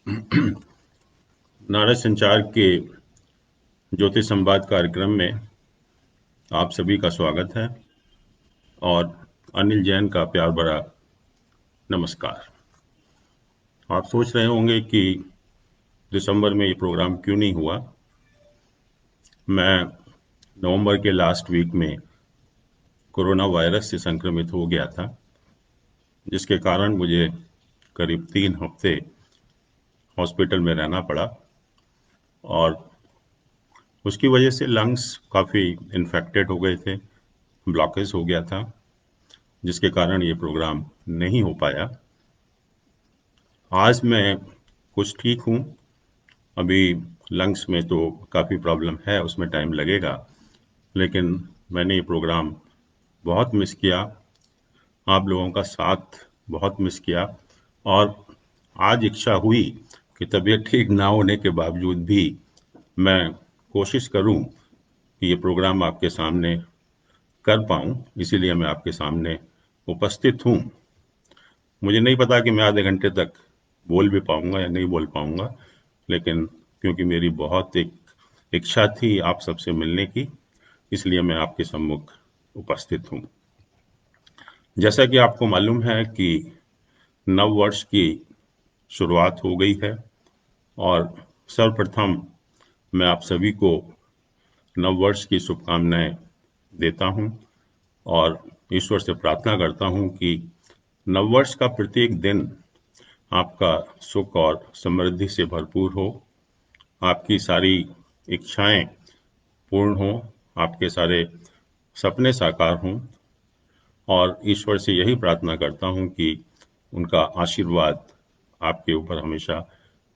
नारद संचार के ज्योतिष संवाद कार्यक्रम में आप सभी का स्वागत है और अनिल जैन का प्यार भरा नमस्कार। आप सोच रहे होंगे कि दिसंबर में ये प्रोग्राम क्यों नहीं हुआ। मैं नवंबर के लास्ट वीक में कोरोना वायरस से संक्रमित हो गया था, जिसके कारण मुझे करीब 3 हफ्ते हॉस्पिटल में रहना पड़ा और उसकी वजह से लंग्स काफ़ी इन्फेक्टेड हो गए थे, ब्लॉकेज हो गया था, जिसके कारण ये प्रोग्राम नहीं हो पाया। आज मैं कुछ ठीक हूँ। अभी लंग्स में तो काफ़ी प्रॉब्लम है, उसमें टाइम लगेगा, लेकिन मैंने ये प्रोग्राम बहुत मिस किया, आप लोगों का साथ बहुत मिस किया और आज इच्छा हुई कि तबीयत ठीक ना होने के बावजूद भी मैं कोशिश करूं कि ये प्रोग्राम आपके सामने कर पाऊं, इसीलिए मैं आपके सामने उपस्थित हूं। मुझे नहीं पता कि मैं आधे घंटे तक बोल भी पाऊंगा या नहीं बोल पाऊंगा, लेकिन क्योंकि मेरी बहुत एक इच्छा थी आप सबसे मिलने की, इसलिए मैं आपके सम्मुख उपस्थित हूँ। जैसा कि आपको मालूम है कि नव वर्ष की शुरुआत हो गई है और सर्वप्रथम मैं आप सभी को नव वर्ष की शुभकामनाएं देता हूं और ईश्वर से प्रार्थना करता हूं कि नववर्ष का प्रत्येक दिन आपका सुख और समृद्धि से भरपूर हो, आपकी सारी इच्छाएं पूर्ण हो, आपके सारे सपने साकार हों और ईश्वर से यही प्रार्थना करता हूं कि उनका आशीर्वाद आपके ऊपर हमेशा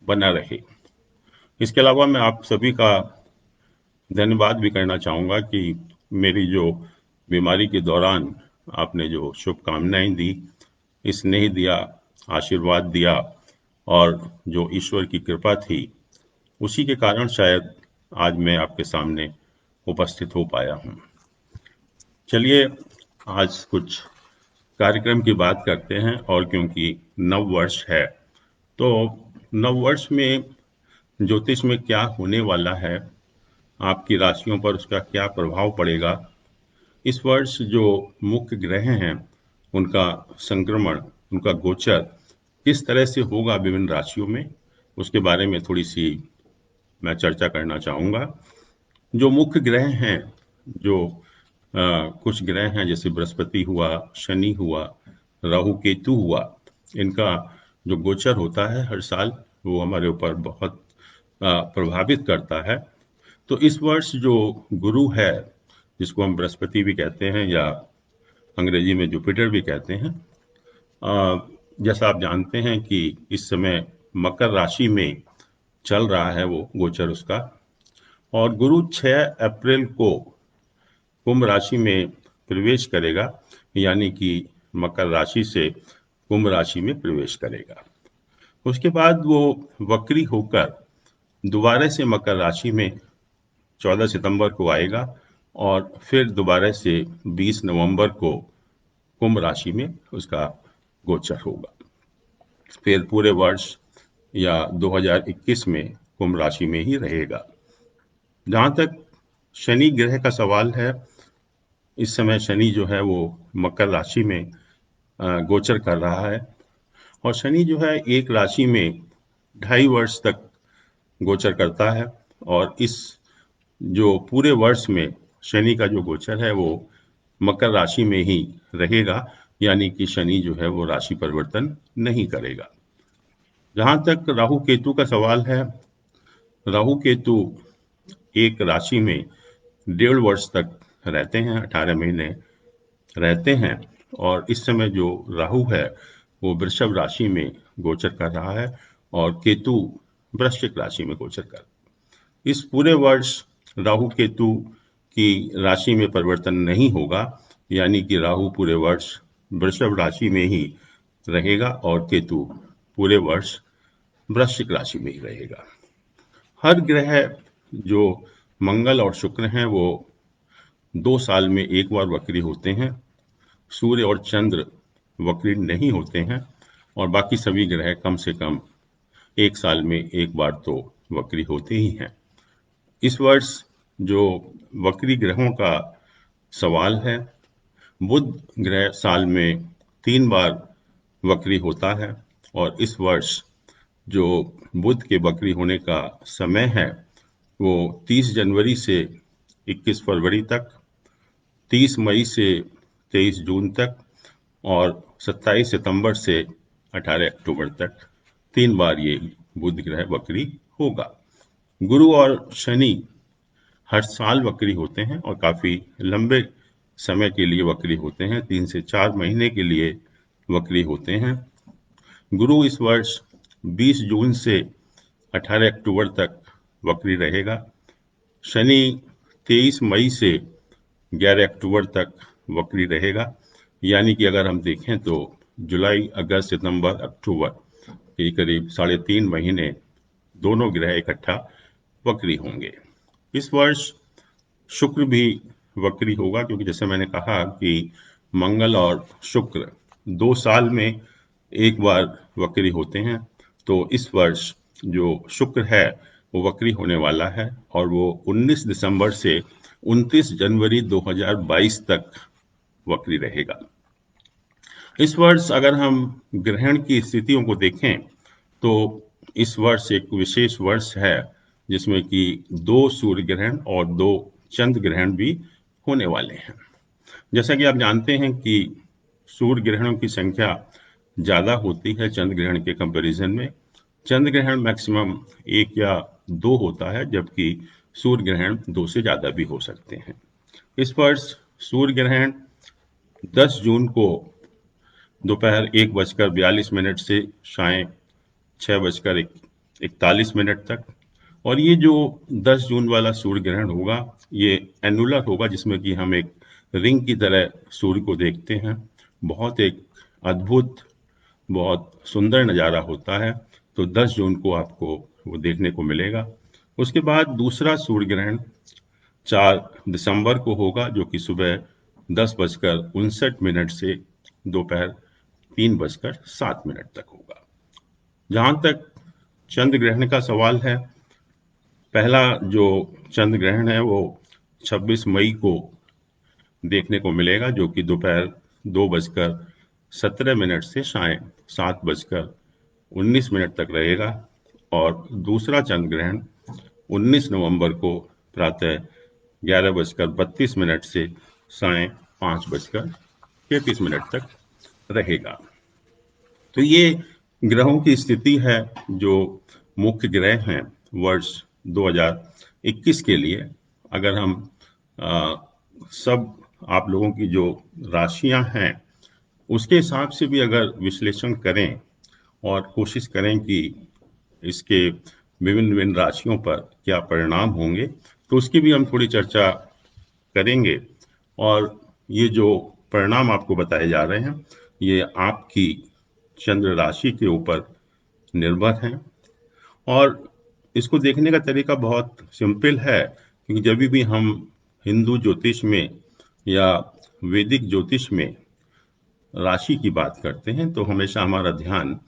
बना रहे। इसके अलावा मैं आप सभी का धन्यवाद भी करना चाहूँगा कि मेरी जो बीमारी के दौरान आपने जो शुभकामनाएं दी, स्नेह दिया, आशीर्वाद दिया और जो ईश्वर की कृपा थी, उसी के कारण शायद आज मैं आपके सामने उपस्थित हो पाया हूँ। चलिए आज कुछ कार्यक्रम की बात करते हैं और क्योंकि नव वर्ष है तो नव वर्ष में ज्योतिष में क्या होने वाला है, आपकी राशियों पर उसका क्या प्रभाव पड़ेगा, इस वर्ष जो मुख्य ग्रह हैं उनका संक्रमण, उनका गोचर किस तरह से होगा विभिन्न राशियों में, उसके बारे में थोड़ी सी मैं चर्चा करना चाहूँगा। जो मुख्य ग्रह हैं, जो कुछ ग्रह हैं जैसे बृहस्पति हुआ, शनि हुआ, राहु केतु हुआ, इनका जो गोचर होता है हर साल वो हमारे ऊपर बहुत प्रभावित करता है। तो इस वर्ष जो गुरु है, जिसको हम बृहस्पति भी कहते हैं या अंग्रेजी में जुपिटर भी कहते हैं, जैसा आप जानते हैं कि इस समय मकर राशि में चल रहा है वो गोचर उसका, और गुरु 6 अप्रैल को कुंभ राशि में प्रवेश करेगा, यानी कि मकर राशि से कुंभ राशि में प्रवेश करेगा। उसके बाद वो वक्री होकर दोबारा से मकर राशि में 14 सितंबर को आएगा और फिर दोबारा से 20 नवंबर को कुंभ राशि में उसका गोचर होगा। फिर पूरे वर्ष या 2021 में कुंभ राशि में ही रहेगा। जहाँ तक शनि ग्रह का सवाल है, इस समय शनि जो है वो मकर राशि में गोचर कर रहा है और शनि जो है एक राशि में 2.5 वर्ष तक गोचर करता है और इस जो पूरे वर्ष में शनि का जो गोचर है वो मकर राशि में ही रहेगा, यानी कि शनि जो है वो राशि परिवर्तन नहीं करेगा। जहां तक राहु केतु का सवाल है, राहु केतु एक राशि में 1.5 वर्ष तक रहते हैं, 18 महीने रहते हैं और इस समय जो राहु है वो वृषभ राशि में गोचर कर रहा है और केतु वृश्चिक राशि में गोचर कर। इस पूरे वर्ष राहु केतु की राशि में परिवर्तन नहीं होगा, यानी कि राहु पूरे वर्ष वृषभ राशि में ही रहेगा और केतु पूरे वर्ष वृश्चिक राशि में ही रहेगा। हर ग्रह जो मंगल और शुक्र हैं वो 2 साल में एक बार वक्री होते हैं। सूर्य और चंद्र वक्री नहीं होते हैं और बाकी सभी ग्रह कम से कम एक साल में एक बार तो वक्री होते ही हैं। इस वर्ष जो वक्री ग्रहों का सवाल है, बुध ग्रह साल में 3 बार वक्री होता है, और इस वर्ष जो बुध के वक्री होने का समय है वो 30 जनवरी से 21 फरवरी तक, 30 मई से 23 जून तक, और 27 सितंबर से 18 अक्टूबर तक 3 बार ये बुध ग्रह वक्री होगा। गुरु और शनि हर साल वक्री होते हैं और काफी लंबे समय के लिए वक्री होते हैं, 3 से 4 महीने के लिए वक्री होते हैं। गुरु इस वर्ष 20 जून से 18 अक्टूबर तक वक्री रहेगा। शनि 23 मई से 11 अक्टूबर तक वक्री रहेगा। यानी कि अगर हम देखें तो जुलाई, अगस्त, सितंबर, अक्टूबर के करीब 3.5 महीने दोनों ग्रह इकट्ठा वक्री होंगे। इस वर्ष शुक्र भी वक्री होगा, क्योंकि जैसे मैंने कहा कि मंगल और शुक्र 2 साल में एक बार वक्री होते हैं। तो इस वर्ष जो शुक्र है वो वक्री होने वाला है, और वो 19 दिसंबर से 29 जनवरी 2022 तक वक्री रहेगा। इस वर्ष अगर हम ग्रहण की स्थितियों को देखें तो इस वर्ष एक विशेष वर्ष है, जिसमें कि 2 सूर्य ग्रहण और 2 चंद्र ग्रहण भी होने वाले हैं। जैसा कि आप जानते हैं कि सूर्य ग्रहणों की संख्या ज़्यादा होती है चंद्र ग्रहण के कंपैरिजन में। चंद्र ग्रहण मैक्सिमम 1 या 2 होता है, जबकि सूर्य ग्रहण 2 से ज़्यादा भी हो सकते हैं। इस वर्ष सूर्य ग्रहण 10 जून को दोपहर 1:42 से साय 6:41 तक, और ये जो 10 जून वाला सूर्य ग्रहण होगा ये एनुलर होगा, जिसमें कि हम एक रिंग की तरह सूर्य को देखते हैं। बहुत एक अद्भुत, बहुत सुंदर नज़ारा होता है। तो 10 जून को आपको वो देखने को मिलेगा। उसके बाद दूसरा सूर्य ग्रहण 4 दिसंबर को होगा, जो कि सुबह 10:59 से दोपहर 3:07 तक होगा। जहां तक चंद्र ग्रहण का सवाल है, पहला जो चंद्र ग्रहण है वो 26 मई को देखने को मिलेगा, जो कि दोपहर 2:17 से साय 7:19 तक रहेगा। और दूसरा चंद्र ग्रहण 19 नवंबर को प्रातः 11:32 से साय 5:33 तक रहेगा। तो ये ग्रहों की स्थिति है जो मुख्य ग्रह हैं वर्ष 2021 के लिए। अगर हम सब आप लोगों की जो राशियां हैं उसके हिसाब से भी अगर विश्लेषण करें और कोशिश करें कि इसके विभिन्न विभिन्न राशियों पर क्या परिणाम होंगे, तो उसकी भी हम थोड़ी चर्चा करेंगे। और ये जो परिणाम आपको बताए जा रहे हैं ये आपकी चंद्र राशि के ऊपर निर्भर हैं। और इसको देखने का तरीका बहुत सिंपल है, क्योंकि जब भी हम हिंदू ज्योतिष में या वैदिक ज्योतिष में राशि की बात करते हैं तो हमेशा हमारा ध्यान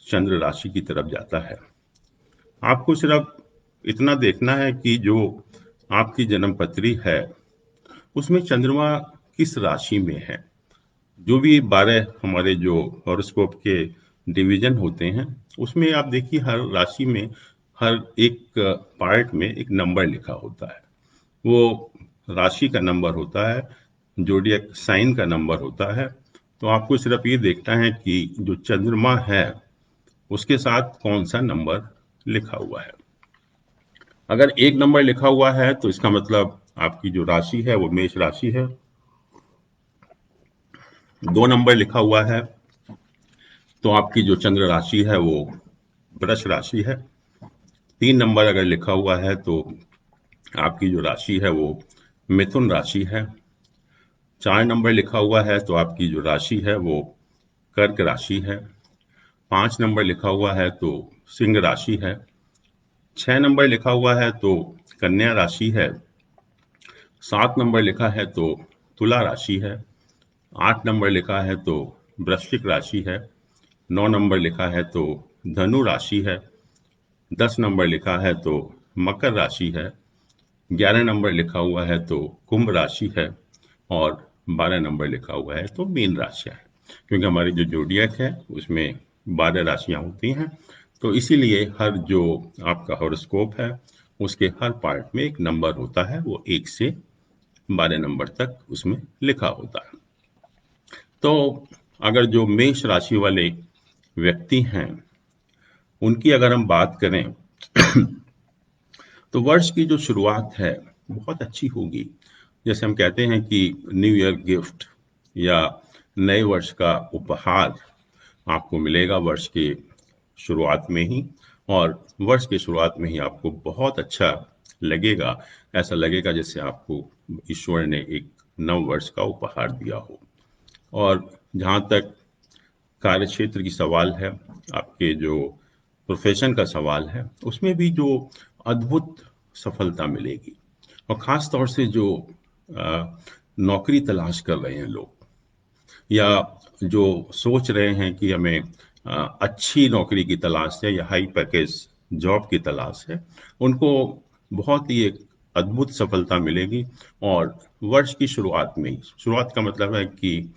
चंद्र राशि की तरफ जाता है। आपको सिर्फ इतना देखना है कि जो आपकी जन्म पत्री है उसमें चंद्रमा किस राशि में है। जो भी 12 हमारे जो हॉरोस्कोप के डिवीजन होते हैं उसमें आप देखिए हर राशि में हर एक पार्ट में एक नंबर लिखा होता है। वो राशि का नंबर होता है, जोडियक साइन का नंबर होता है। तो आपको सिर्फ ये देखना है कि जो चंद्रमा है उसके साथ कौन सा नंबर लिखा हुआ है। अगर 1 नंबर लिखा हुआ है तो इसका मतलब आपकी जो राशि है वो मेष राशि है। 2 नंबर लिखा हुआ है तो आपकी जो चंद्र राशि है वो वृष राशि है। 3 नंबर अगर लिखा हुआ है तो आपकी जो राशि है वो मिथुन राशि है। 4 नंबर लिखा हुआ है तो आपकी जो राशि है वो कर्क राशि है। 5 नंबर लिखा हुआ है तो सिंह राशि है। 6 नंबर लिखा हुआ है तो कन्या राशि है। 7 नंबर लिखा है तो तुला राशि है। 8 नंबर लिखा है तो वृश्चिक राशि है। 9 नंबर लिखा है तो धनु राशि है। 10 नंबर लिखा है तो मकर राशि है, 11 नंबर लिखा हुआ है तो कुंभ राशि है, और 12 नंबर लिखा हुआ है तो मीन राशि है। क्योंकि हमारी जो जोडियक है उसमें 12 राशियां होती हैं, तो इसीलिए हर जो आपका हॉरोस्कोप है उसके हर पार्ट में एक नंबर होता है, वो 1 से 12 नंबर तक उसमें लिखा होता है। तो अगर जो मेष राशि वाले व्यक्ति हैं उनकी अगर हम बात करें तो वर्ष की जो शुरुआत है बहुत अच्छी होगी। जैसे हम कहते हैं कि न्यू ईयर गिफ्ट या नए वर्ष का उपहार आपको मिलेगा वर्ष के शुरुआत में ही, और वर्ष के शुरुआत में ही आपको बहुत अच्छा लगेगा। ऐसा लगेगा जैसे आपको ईश्वर ने एक नव वर्ष का उपहार दिया हो। और जहाँ तक कार्य क्षेत्र की सवाल है, आपके जो प्रोफेशन का सवाल है, उसमें भी जो अद्भुत सफलता मिलेगी। और ख़ास तौर से जो नौकरी तलाश कर रहे हैं लोग, या जो सोच रहे हैं कि हमें अच्छी नौकरी की तलाश है या हाई पैकेज जॉब की तलाश है, उनको बहुत ही एक अद्भुत सफलता मिलेगी। और वर्ष की शुरुआत में ही, शुरुआत का मतलब है कि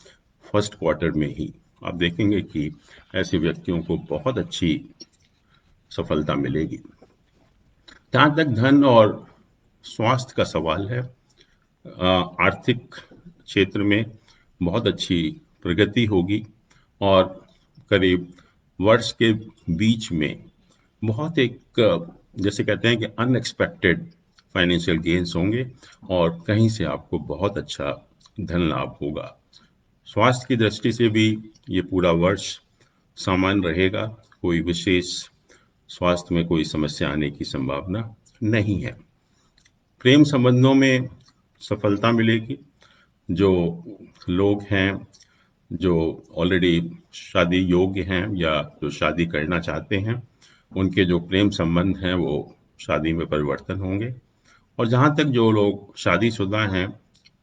फर्स्ट क्वार्टर में ही आप देखेंगे कि ऐसे व्यक्तियों को बहुत अच्छी सफलता मिलेगी। जहाँ तक धन और स्वास्थ्य का सवाल है, आर्थिक क्षेत्र में बहुत अच्छी प्रगति होगी, और करीब वर्ष के बीच में बहुत एक जैसे कहते हैं कि अनएक्सपेक्टेड फाइनेंशियल गेन्स होंगे, और कहीं से आपको बहुत अच्छा धन लाभ होगा। स्वास्थ्य की दृष्टि से भी ये पूरा वर्ष सामान्य रहेगा, कोई विशेष स्वास्थ्य में कोई समस्या आने की संभावना नहीं है। प्रेम संबंधों में सफलता मिलेगी। जो लोग हैं जो ऑलरेडी शादी योग्य हैं या जो शादी करना चाहते हैं, उनके जो प्रेम संबंध हैं वो शादी में परिवर्तन होंगे। और जहाँ तक जो लोग शादीशुदा हैं,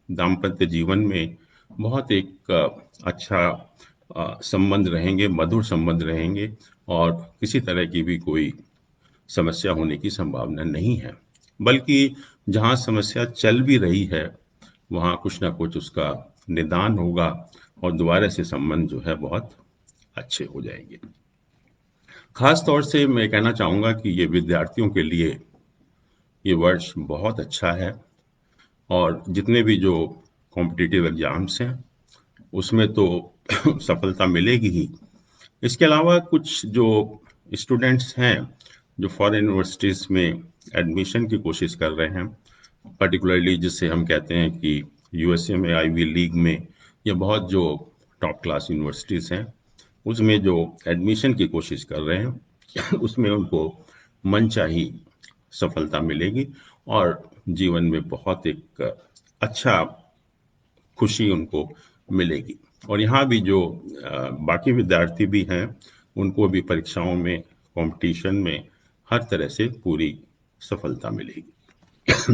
दाम्पत्य जीवन में बहुत एक अच्छा संबंध रहेंगे, मधुर संबंध रहेंगे, और किसी तरह की भी कोई समस्या होने की संभावना नहीं है। बल्कि जहाँ समस्या चल भी रही है वहाँ कुछ ना कुछ उसका निदान होगा, और दोबारा से संबंध जो है बहुत अच्छे हो जाएंगे। खास तौर से मैं कहना चाहूँगा कि ये विद्यार्थियों के लिए ये वर्ष बहुत अच्छा है, और जितने भी जो कॉम्पिटिटिव एग्जाम्स हैं उसमें तो सफलता मिलेगी ही। इसके अलावा कुछ जो स्टूडेंट्स हैं जो फॉरेन यूनिवर्सिटीज़ में एडमिशन की कोशिश कर रहे हैं, पर्टिकुलरली जिसे हम कहते हैं कि यूएसए में आईवी लीग में, या बहुत जो टॉप क्लास यूनिवर्सिटीज़ हैं उसमें जो एडमिशन की कोशिश कर रहे हैं उसमें उनको मनचाही सफलता मिलेगी, और जीवन में बहुत एक अच्छा खुशी उनको मिलेगी। और यहाँ भी जो बाकी विद्यार्थी भी हैं उनको भी परीक्षाओं में, कंपटीशन में हर तरह से पूरी सफलता मिलेगी।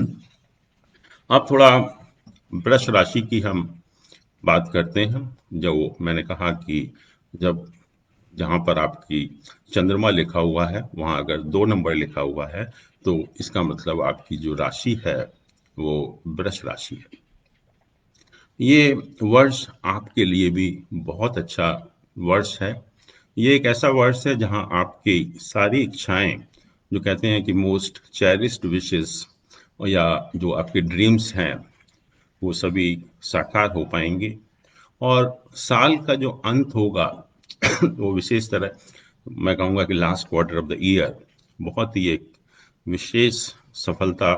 अब थोड़ा वृष राशि की हम बात करते हैं। जो मैंने कहा कि जब जहाँ पर आपकी चंद्रमा लिखा हुआ है वहाँ अगर 2 नंबर लिखा हुआ है तो इसका मतलब आपकी जो राशि है वो वृष राशि है। ये वर्ष आपके लिए भी बहुत अच्छा वर्ष है। ये एक ऐसा वर्ष है जहाँ आपकी सारी इच्छाएं, जो कहते हैं कि मोस्ट चेरिस्ड विशेस, या जो आपके ड्रीम्स हैं वो सभी साकार हो पाएंगे। और साल का जो अंत होगा वो विशेष तरह मैं कहूँगा कि last quarter of the year बहुत ही एक विशेष सफलता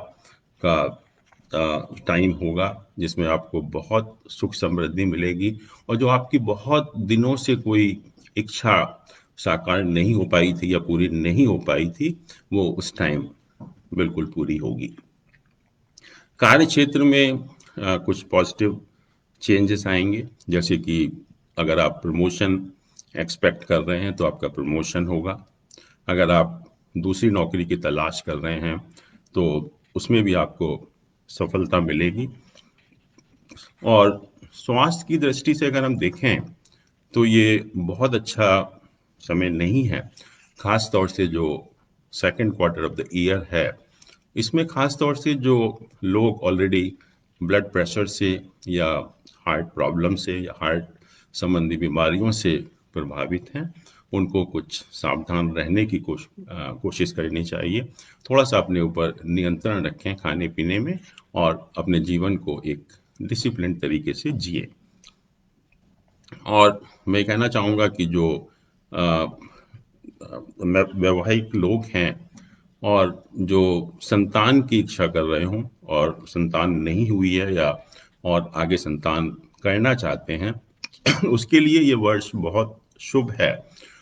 का टाइम होगा, जिसमें आपको बहुत सुख समृद्धि मिलेगी, और जो आपकी बहुत दिनों से कोई इच्छा साकार नहीं हो पाई थी या पूरी नहीं हो पाई थी, वो उस टाइम बिल्कुल पूरी होगी। कार्य क्षेत्र में कुछ पॉजिटिव चेंजेस आएंगे, जैसे कि अगर आप प्रमोशन एक्सपेक्ट कर रहे हैं तो आपका प्रमोशन होगा। अगर आप दूसरी नौकरी की तलाश कर रहे हैं तो उसमें भी आपको सफलता मिलेगी। और स्वास्थ्य की दृष्टि से अगर हम देखें तो ये बहुत अच्छा समय नहीं है, खास तौर से जो second quarter of the year है, इसमें खास तौर से जो लोग ऑलरेडी ब्लड प्रेशर से या हार्ट प्रॉब्लम से या हार्ट संबंधी बीमारियों से प्रभावित हैं, उनको कुछ सावधान रहने की कोशिश करनी चाहिए। थोड़ा सा अपने ऊपर नियंत्रण रखें खाने पीने में और अपने जीवन को एक डिसिप्लिन तरीके से जिए। और मैं कहना चाहूँगा कि जो वैवाहिक लोग हैं और जो संतान की इच्छा कर रहे हों और संतान नहीं हुई है या और आगे संतान करना चाहते हैं उसके लिए ये वर्ष बहुत शुभ है।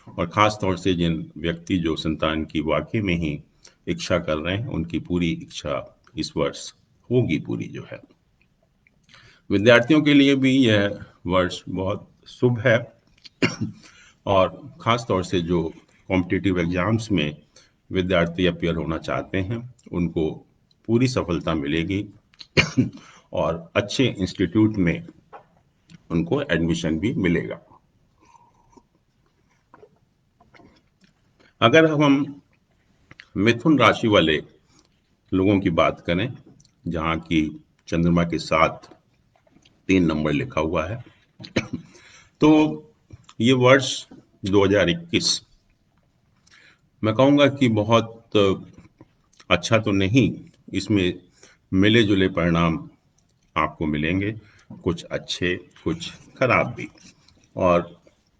और ख़ास तौर से जिन व्यक्ति जो संतान की वाकई में ही इच्छा कर रहे हैं, उनकी पूरी इच्छा इस वर्ष होगी पूरी जो है। विद्यार्थियों के लिए भी यह वर्ष बहुत शुभ है और ख़ास तौर से जो कॉम्पिटिटिव एग्ज़ाम्स में विद्यार्थी अपीयर होना चाहते हैं, उनको पूरी सफलता मिलेगी और अच्छे इंस्टीट्यूट में उनको एडमिशन भी मिलेगा। अगर हम मिथुन राशि वाले लोगों की बात करें, जहाँ की चंद्रमा के साथ 3 नंबर लिखा हुआ है, तो ये वर्ष 2021 मैं कहूँगा कि बहुत अच्छा तो नहीं, इसमें मिले जुले परिणाम आपको मिलेंगे, कुछ अच्छे कुछ खराब भी। और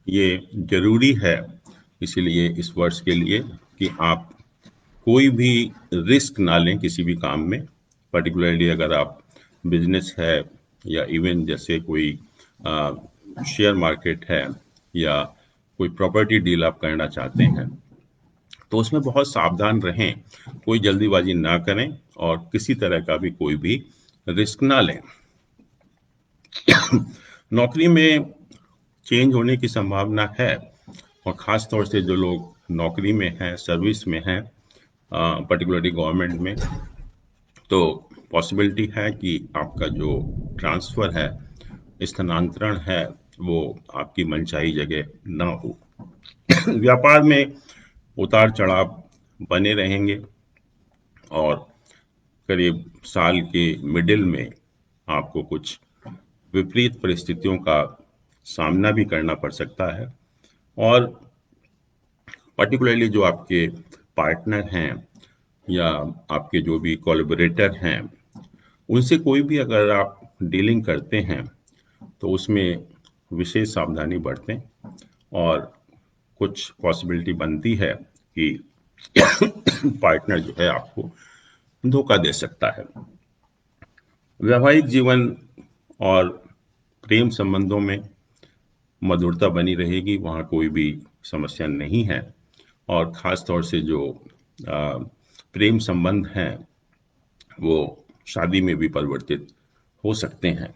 ये जरूरी है इसीलिए इस वर्ष के लिए कि आप कोई भी रिस्क ना लें किसी भी काम में, पर्टिकुलरली अगर आप बिजनेस है या इवन जैसे कोई शेयर मार्केट है या कोई प्रॉपर्टी डील आप करना चाहते हैं, तो उसमें बहुत सावधान रहें, कोई जल्दीबाजी ना करें और किसी तरह का भी कोई भी रिस्क ना लें। नौकरी में चेंज होने की संभावना है और ख़ास तौर से जो लोग नौकरी में हैं, सर्विस में हैं, पर्टिकुलरली गवर्नमेंट में, तो पॉसिबिलिटी है कि आपका जो ट्रांसफ़र है, स्थानांतरण है, वो आपकी मनचाही जगह ना हो। व्यापार में उतार चढ़ाव बने रहेंगे और करीब साल के मिडिल में आपको कुछ विपरीत परिस्थितियों का सामना भी करना पड़ सकता है। और पर्टिकुलरली जो आपके पार्टनर हैं या आपके जो भी कोलैबोरेटर हैं, उनसे कोई भी अगर आप डीलिंग करते हैं तो उसमें विशेष सावधानी बरतें और कुछ पॉसिबिलिटी बनती है कि पार्टनर जो है आपको धोखा दे सकता है। वैवाहिक जीवन और प्रेम संबंधों में मधुरता बनी रहेगी, वहाँ कोई भी समस्या नहीं है और ख़ास तौर से जो प्रेम संबंध हैं वो शादी में भी परिवर्तित हो सकते हैं।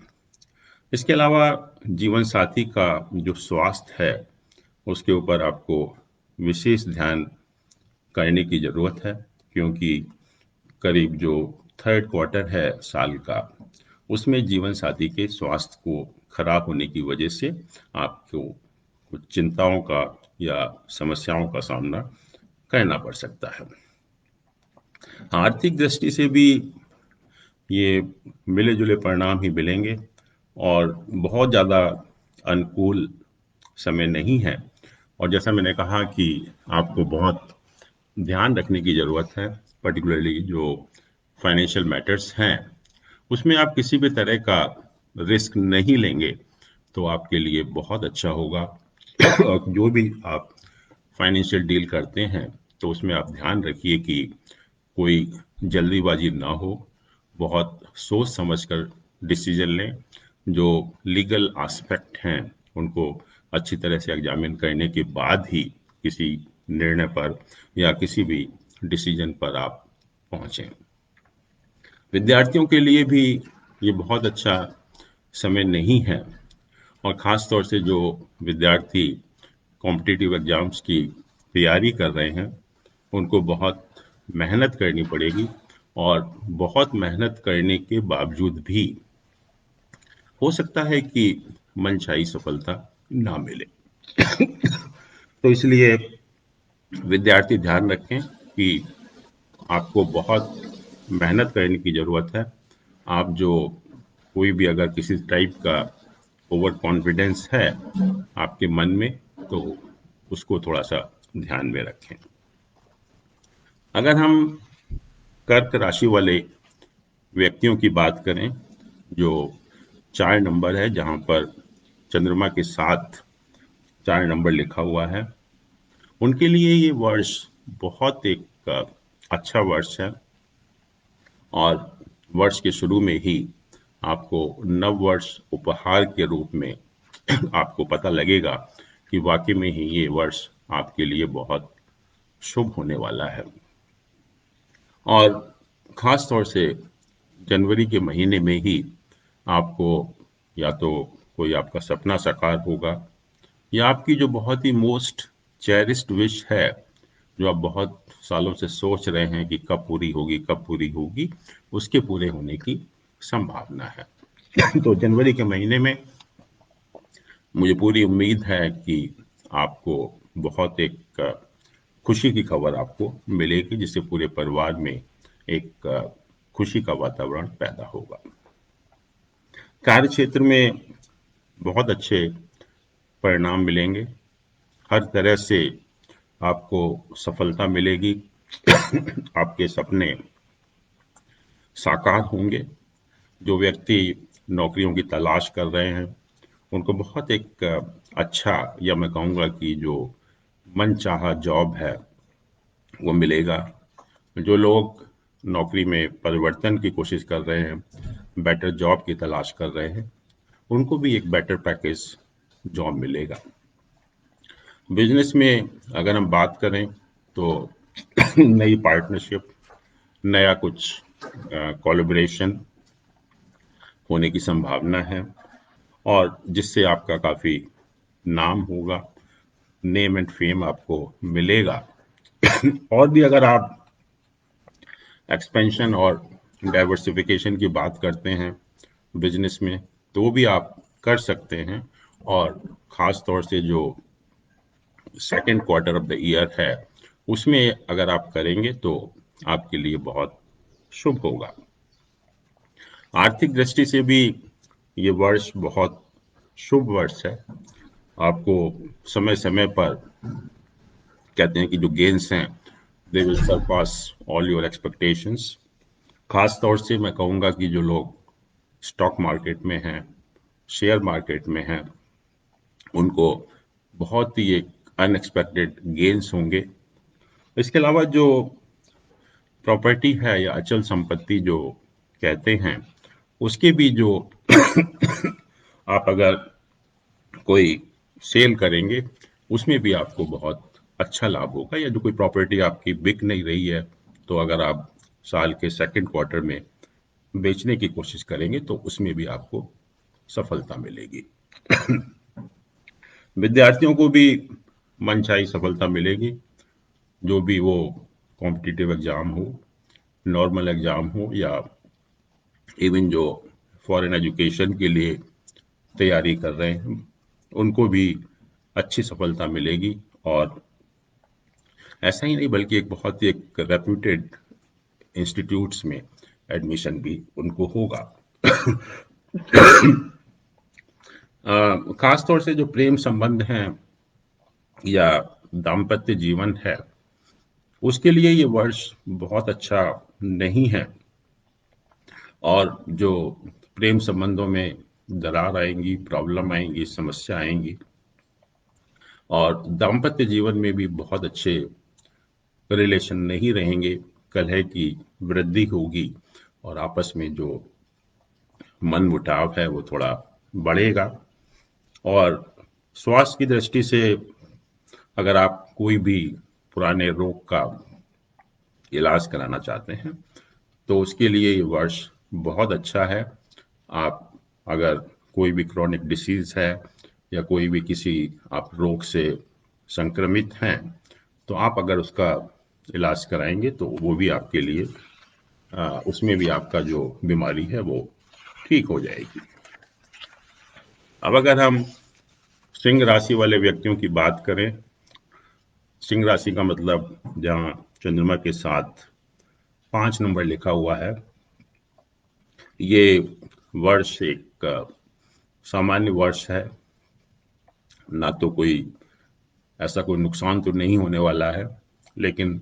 इसके अलावा जीवन साथी का जो स्वास्थ्य है उसके ऊपर आपको विशेष ध्यान करने की ज़रूरत है, क्योंकि करीब जो थर्ड क्वार्टर है साल का, उसमें जीवन साथी के स्वास्थ्य को खराब होने की वजह से आपको कुछ चिंताओं का या समस्याओं का सामना करना पड़ सकता है। आर्थिक दृष्टि से भी ये मिले जुले परिणाम ही मिलेंगे और बहुत ज़्यादा अनुकूल समय नहीं है। और जैसा मैंने कहा कि आपको बहुत ध्यान रखने की ज़रूरत है, पर्टिकुलरली जो फाइनेंशियल मैटर्स हैं उसमें आप किसी भी तरह का रिस्क नहीं लेंगे तो आपके लिए बहुत अच्छा होगा। और जो भी आप फाइनेंशियल डील करते हैं तो उसमें आप ध्यान रखिए कि कोई जल्दीबाजी ना हो, बहुत सोच समझकर डिसीजन लें, जो लीगल एस्पेक्ट हैं उनको अच्छी तरह से एग्जामिन करने के बाद ही किसी निर्णय पर या किसी भी डिसीजन पर आप पहुँचें। विद्यार्थियों के लिए भी ये बहुत अच्छा समय नहीं है और ख़ास तौर से जो विद्यार्थी कॉम्पिटिटिव एग्ज़ाम्स की तैयारी कर रहे हैं, उनको बहुत मेहनत करनी पड़ेगी और बहुत मेहनत करने के बावजूद भी हो सकता है कि मनचाही सफलता ना मिले। तो इसलिए विद्यार्थी ध्यान रखें कि आपको बहुत मेहनत करने की ज़रूरत है। आप जो कोई भी अगर किसी टाइप का ओवर कॉन्फिडेंस है आपके मन में, तो उसको थोड़ा-सा ध्यान में रखें। अगर हम कर्क राशि वाले व्यक्तियों की बात करें, जो 4 नंबर है, जहाँ पर चंद्रमा के साथ 4 नंबर लिखा हुआ है, उनके लिए ये वर्ष बहुत एक अच्छा वर्ष है। और वर्ष के शुरू में ही आपको नव वर्ष उपहार के रूप में आपको पता लगेगा कि वाकई में ही ये वर्ष आपके लिए बहुत शुभ होने वाला है। और ख़ास तौर से जनवरी के महीने में ही आपको या तो कोई आपका सपना साकार होगा, या आपकी जो बहुत ही मोस्ट चेरिस्ड विश है, जो आप बहुत सालों से सोच रहे हैं कि कब पूरी होगी, उसके पूरे होने की संभावना है। तो जनवरी के महीने में मुझे पूरी उम्मीद है कि आपको बहुत एक खुशी की खबर आपको मिलेगी, जिससे पूरे परिवार में एक खुशी का वातावरण पैदा होगा। कार्य क्षेत्र में बहुत अच्छे परिणाम मिलेंगे। हर तरह से आपको सफलता मिलेगी। आपके सपने साकार होंगे। जो व्यक्ति नौकरियों की तलाश कर रहे हैं, उनको बहुत एक अच्छा, या मैं कहूँगा कि जो मनचाहा जॉब है वो मिलेगा। जो लोग नौकरी में परिवर्तन की कोशिश कर रहे हैं, बेटर जॉब की तलाश कर रहे हैं, उनको भी एक बेटर पैकेज जॉब मिलेगा। बिजनेस में अगर हम बात करें तो नई पार्टनरशिप, नया कुछ कोलैबोरेशन होने की संभावना है, और जिससे आपका काफ़ी नाम होगा, नेम एंड फेम आपको मिलेगा। और भी अगर आप एक्सपेंशन और डाइवर्सिफिकेशन की बात करते हैं बिजनेस में, तो भी आप कर सकते हैं। और ख़ास तौर से जो second quarter of the year है, उसमें अगर आप करेंगे तो आपके लिए बहुत शुभ होगा। आर्थिक दृष्टि से भी ये वर्ष बहुत शुभ वर्ष है। आपको समय समय पर कहते हैं कि जो गेन्स हैं, they will Sarpass all your expectations. खास तौर से मैं कहूँगा कि जो लोग स्टॉक मार्केट में हैं, शेयर मार्केट में हैं, उनको बहुत ही एक अनएक्सपेक्टेड गेन्स होंगे। इसके अलावा जो प्रॉपर्टी है या अचल संपत्ति जो कहते हैं, उसके भी जो आप अगर कोई सेल करेंगे, उसमें भी आपको बहुत अच्छा लाभ होगा। या जो कोई प्रॉपर्टी आपकी बिक नहीं रही है, तो अगर आप साल के सेकंड क्वार्टर में बेचने की कोशिश करेंगे, तो उसमें भी आपको सफलता मिलेगी। विद्यार्थियों को भी मनचाही सफलता मिलेगी। जो भी वो कॉम्पिटिटिव एग्जाम हो, नॉर्मल एग्जाम हो, या इवन जो फॉरेन एजुकेशन के लिए तैयारी कर रहे हैं, उनको भी अच्छी सफलता मिलेगी। और ऐसा ही नहीं, बल्कि एक बहुत ही एक रेप्यूटेड इंस्टीट्यूट्स में एडमिशन भी उनको होगा। खास तौर से जो प्रेम संबंध हैं या दाम्पत्य जीवन है, उसके लिए ये वर्ष बहुत अच्छा नहीं है। और जो प्रेम संबंधों में दरार आएंगी, प्रॉब्लम आएंगी, समस्या आएंगी, और दाम्पत्य जीवन में भी बहुत अच्छे रिलेशन नहीं रहेंगे। कलह की वृद्धि होगी, और आपस में जो मन मुटाव है वो थोड़ा बढ़ेगा। और स्वास्थ्य की दृष्टि से अगर आप कोई भी पुराने रोग का इलाज कराना चाहते हैं, तो उसके लिए ये वर्ष बहुत अच्छा है। आप अगर कोई भी क्रॉनिक डिसीज है, या कोई भी किसी आप रोग से संक्रमित हैं, तो आप अगर उसका इलाज कराएंगे, तो वो भी आपके लिए उसमें भी आपका जो बीमारी है वो ठीक हो जाएगी। अब अगर हम सिंह राशि वाले व्यक्तियों की बात करें, सिंह राशि का मतलब जहाँ चंद्रमा के साथ 5 नंबर लिखा हुआ है। ये वर्ष एक सामान्य वर्ष है, ना तो कोई ऐसा कोई नुकसान तो नहीं होने वाला है, लेकिन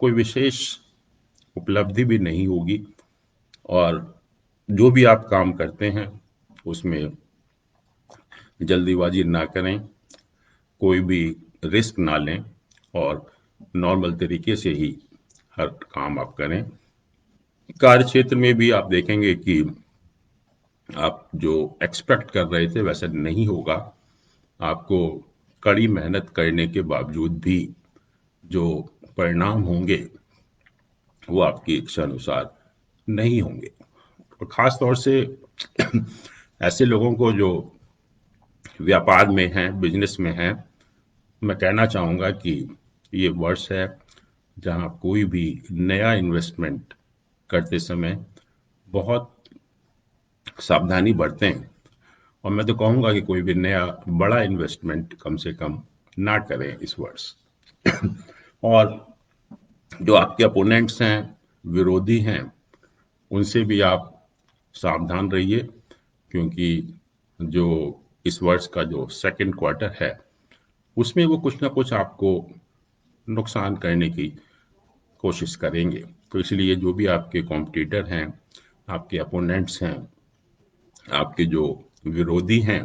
कोई विशेष उपलब्धि भी नहीं होगी। और जो भी आप काम करते हैं उसमें जल्दीबाजी ना करें, कोई भी रिस्क ना लें और नॉर्मल तरीके से ही हर काम आप करें। कार्य क्षेत्र में भी आप देखेंगे कि आप जो एक्सपेक्ट कर रहे थे वैसा नहीं होगा। आपको कड़ी मेहनत करने के बावजूद भी जो परिणाम होंगे वो आपकी इच्छा अनुसार नहीं होंगे। और ख़ास तौर से ऐसे लोगों को जो व्यापार में हैं, बिजनेस में हैं, मैं कहना चाहूँगा कि ये वर्ष है जहाँ कोई भी नया इन्वेस्टमेंट करते समय बहुत सावधानी बरतें। और मैं तो कहूँगा कि कोई भी नया बड़ा इन्वेस्टमेंट कम से कम ना करें इस वर्ष। और जो आपके अपोनेंट्स हैं, विरोधी हैं, उनसे भी आप सावधान रहिए, क्योंकि जो इस वर्ष का जो सेकंड क्वार्टर है उसमें वो कुछ ना कुछ आपको नुकसान करने की कोशिश करेंगे। तो इसलिए जो भी आपके कॉम्पिटिटर हैं, आपके अपोनेंट्स हैं, आपके जो विरोधी हैं,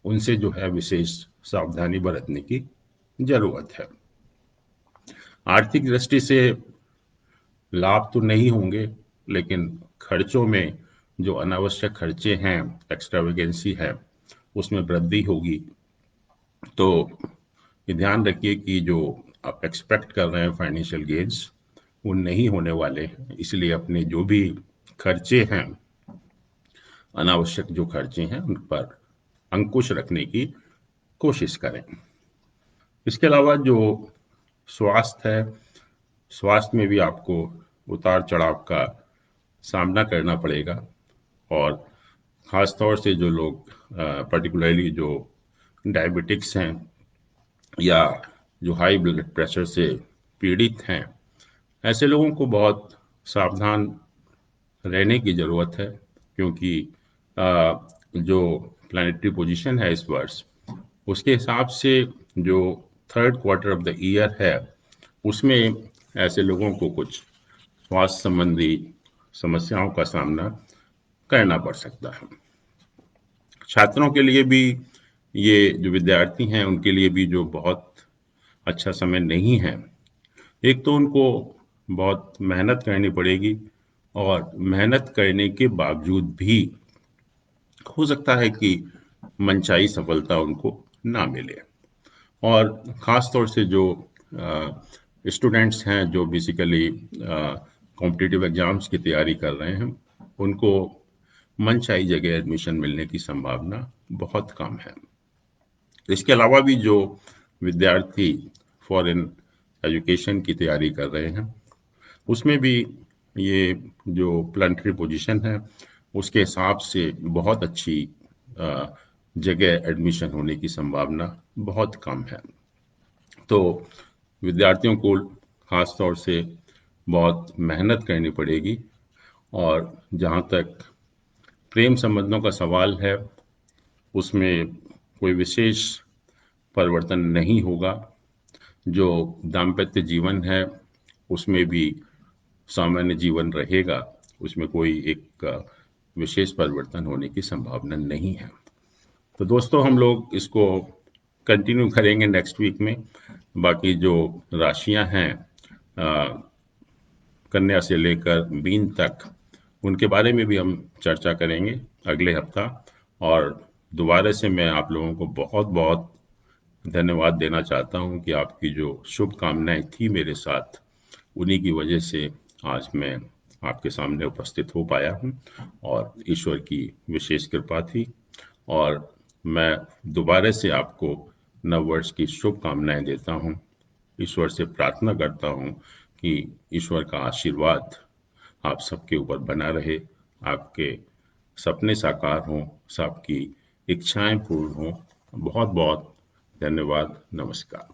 उनसे जो है विशेष सावधानी बरतने की जरूरत है। आर्थिक दृष्टि से लाभ तो नहीं होंगे, लेकिन खर्चों में जो अनावश्यक खर्चे हैं, एक्स्ट्रावेगेंसी है, उसमें वृद्धि होगी। तो ये ध्यान रखिए कि जो आप एक्सपेक्ट कर रहे हैं फाइनेंशियल गेन्स, वो नहीं होने वाले हैं। इसलिए अपने जो भी खर्चे हैं, अनावश्यक जो खर्चे हैं, उन पर अंकुश रखने की कोशिश करें। इसके अलावा जो स्वास्थ्य है, स्वास्थ्य में भी आपको उतार चढ़ाव का सामना करना पड़ेगा। और ख़ास तौर से जो लोग पर्टिकुलरली जो डायबिटिक्स हैं या जो हाई ब्लड प्रेशर से पीड़ित हैं, ऐसे लोगों को बहुत सावधान रहने की ज़रूरत है, क्योंकि जो प्लानिटरी पोजीशन है इस वर्ष, उसके हिसाब से जो third quarter of the year है उसमें ऐसे लोगों को कुछ स्वास्थ्य संबंधी समस्याओं का सामना करना पड़ सकता है। छात्रों के लिए भी, ये जो विद्यार्थी हैं उनके लिए भी जो बहुत अच्छा समय नहीं है। एक तो उनको बहुत मेहनत करनी पड़ेगी, और मेहनत करने के बावजूद भी हो सकता है कि मनचाही सफलता उनको ना मिले। और ख़ास तौर से जो स्टूडेंट्स हैं जो बेसिकली कॉम्पिटिटिव एग्जाम्स की तैयारी कर रहे हैं, उनको मनचाही जगह एडमिशन मिलने की संभावना बहुत कम है। इसके अलावा भी जो विद्यार्थी फॉरेन एजुकेशन की तैयारी कर रहे हैं, उसमें भी ये जो प्लानिटरी पोजीशन है उसके हिसाब से बहुत अच्छी जगह एडमिशन होने की संभावना बहुत कम है। तो विद्यार्थियों को खास तौर से बहुत मेहनत करनी पड़ेगी। और जहाँ तक प्रेम संबंधों का सवाल है, उसमें कोई विशेष परिवर्तन नहीं होगा। जो दाम्पत्य जीवन है उसमें भी सामान्य जीवन रहेगा, उसमें कोई एक विशेष परिवर्तन होने की संभावना नहीं है। तो दोस्तों, हम लोग इसको कंटिन्यू करेंगे नेक्स्ट वीक में। बाकी जो राशियां हैं कन्या से लेकर मीन तक, उनके बारे में भी हम चर्चा करेंगे अगले हफ्ता। और दोबारा से मैं आप लोगों को बहुत बहुत धन्यवाद देना चाहता हूं कि आपकी जो शुभकामनाएं थी मेरे साथ, उन्हीं की वजह से आज मैं आपके सामने उपस्थित हो पाया हूं, और ईश्वर की विशेष कृपा थी। और मैं दोबारा से आपको नववर्ष की शुभकामनाएं देता हूं। ईश्वर से प्रार्थना करता हूं कि ईश्वर का आशीर्वाद आप सबके ऊपर बना रहे, आपके सपने साकार हों, सबकी इच्छाएं पूर्ण हों। बहुत बहुत धन्यवाद। नमस्कार।